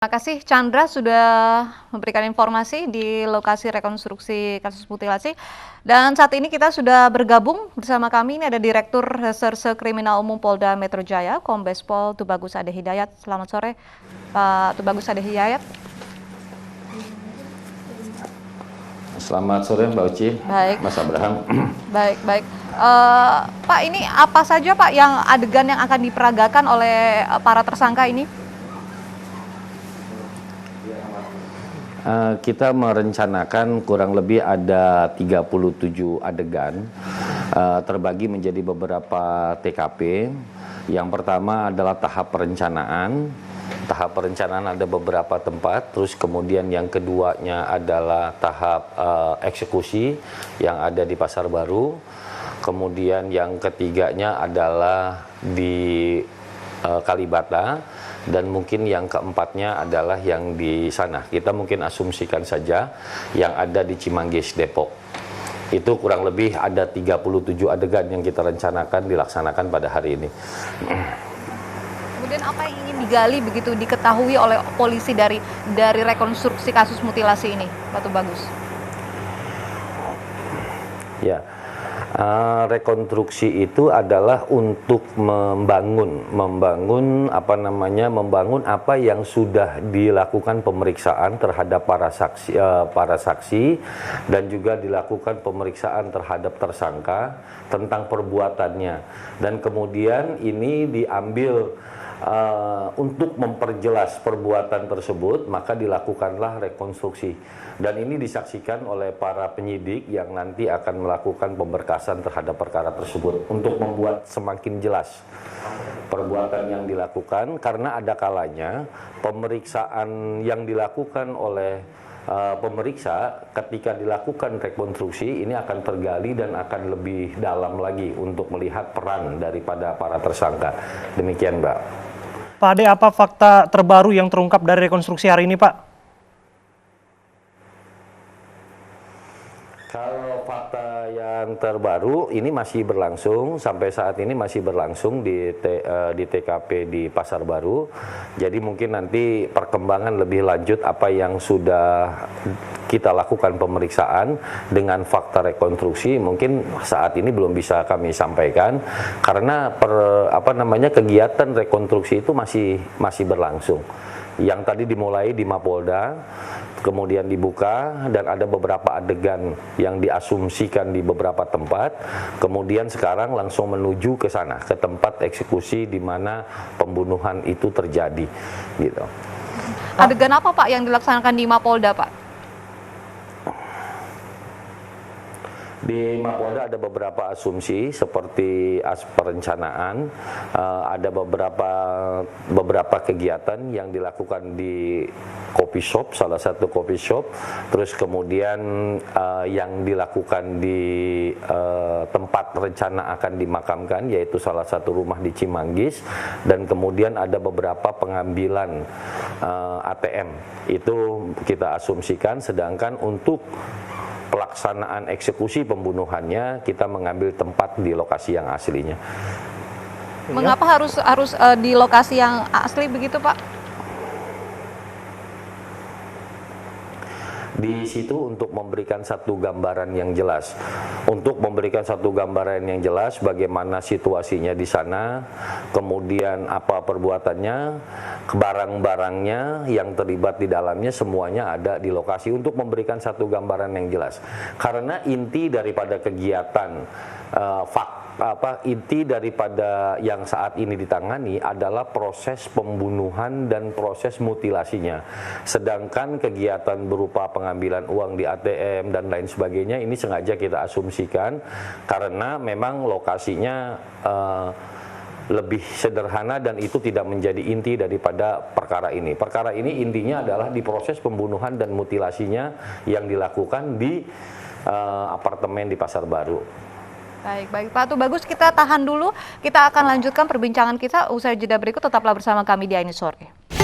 Terima kasih Chandra sudah memberikan informasi di lokasi rekonstruksi kasus mutilasi. Dan saat ini kita sudah bergabung bersama kami, ini ada Direktur Reserse Kriminal Umum Polda Metro Jaya, Kombes Pol Tubagus Ade Hidayat. Selamat sore Pak Tubagus Ade Hidayat. Selamat sore Mbak Uci, Baik. Mas Abraham. Baik. Pak, ini apa saja Pak yang adegan yang akan diperagakan oleh para tersangka ini? Kita merencanakan kurang lebih ada 37 adegan, terbagi menjadi beberapa TKP. Yang pertama adalah tahap perencanaan. Tahap perencanaan ada beberapa tempat, terus kemudian yang keduanya adalah tahap eksekusi yang ada di Pasar Baru. Kemudian yang ketiganya adalah di Kalibata, dan mungkin yang keempatnya adalah yang di sana. Kita mungkin asumsikan saja yang ada di Cimanggis, Depok. Itu kurang lebih ada 37 adegan yang kita rencanakan dilaksanakan pada hari ini. Kemudian apa yang ingin digali begitu diketahui oleh polisi dari rekonstruksi kasus mutilasi ini, Pak Tubagus? Ya, rekonstruksi itu adalah untuk membangun apa yang sudah dilakukan pemeriksaan terhadap para saksi dan juga dilakukan pemeriksaan terhadap tersangka tentang perbuatannya, dan kemudian ini diambil untuk memperjelas perbuatan tersebut, maka dilakukanlah rekonstruksi. Dan ini disaksikan oleh para penyidik yang nanti akan melakukan pemberkasan terhadap perkara tersebut untuk membuat semakin jelas perbuatan yang dilakukan, karena ada kalanya pemeriksaan yang dilakukan oleh pemeriksa ketika dilakukan rekonstruksi ini akan tergali dan akan lebih dalam lagi untuk melihat peran daripada para tersangka. Demikian, Mbak. Pak Ade, apa fakta terbaru yang terungkap dari rekonstruksi hari ini, Pak? Kalau fakta yang terbaru ini masih berlangsung, sampai saat ini masih berlangsung di TKP di Pasar Baru. Jadi mungkin nanti perkembangan lebih lanjut apa yang sudah kita lakukan pemeriksaan dengan fakta rekonstruksi mungkin saat ini belum bisa kami sampaikan, karena kegiatan rekonstruksi itu masih berlangsung. Yang tadi dimulai di Mapolda, kemudian dibuka, dan ada beberapa adegan yang diasumsikan di beberapa tempat, kemudian sekarang langsung menuju ke sana, ke tempat eksekusi di mana pembunuhan itu terjadi, gitu. Adegan apa Pak yang dilaksanakan di Mapolda, Pak? Di Mapolda ada beberapa asumsi seperti perencanaan, ada beberapa kegiatan yang dilakukan di coffee shop, salah satu coffee shop, terus kemudian yang dilakukan di tempat rencana akan dimakamkan, yaitu salah satu rumah di Cimanggis, dan kemudian ada beberapa pengambilan ATM. Itu kita asumsikan, sedangkan untuk pelaksanaan eksekusi pembunuhannya kita mengambil tempat di lokasi yang aslinya. Mengapa harus di lokasi yang asli begitu, Pak? Di situ untuk memberikan satu gambaran yang jelas. Untuk memberikan satu gambaran yang jelas bagaimana situasinya di sana, kemudian apa perbuatannya, barang-barangnya yang terlibat di dalamnya, semuanya ada di lokasi untuk memberikan satu gambaran yang jelas. Karena inti daripada kegiatan inti daripada yang saat ini ditangani adalah proses pembunuhan dan proses mutilasinya. Sedangkan kegiatan berupa pengambilan uang di ATM dan lain sebagainya ini sengaja kita asumsikan karena memang lokasinya lebih sederhana dan itu tidak menjadi inti daripada perkara ini. Perkara ini intinya adalah di proses pembunuhan dan mutilasinya yang dilakukan di apartemen di Pasar Baru. Baik Pak Tubagus, kita tahan dulu. Kita akan lanjutkan perbincangan kita usai jeda berikut. Tetaplah bersama kami di Ini Sore.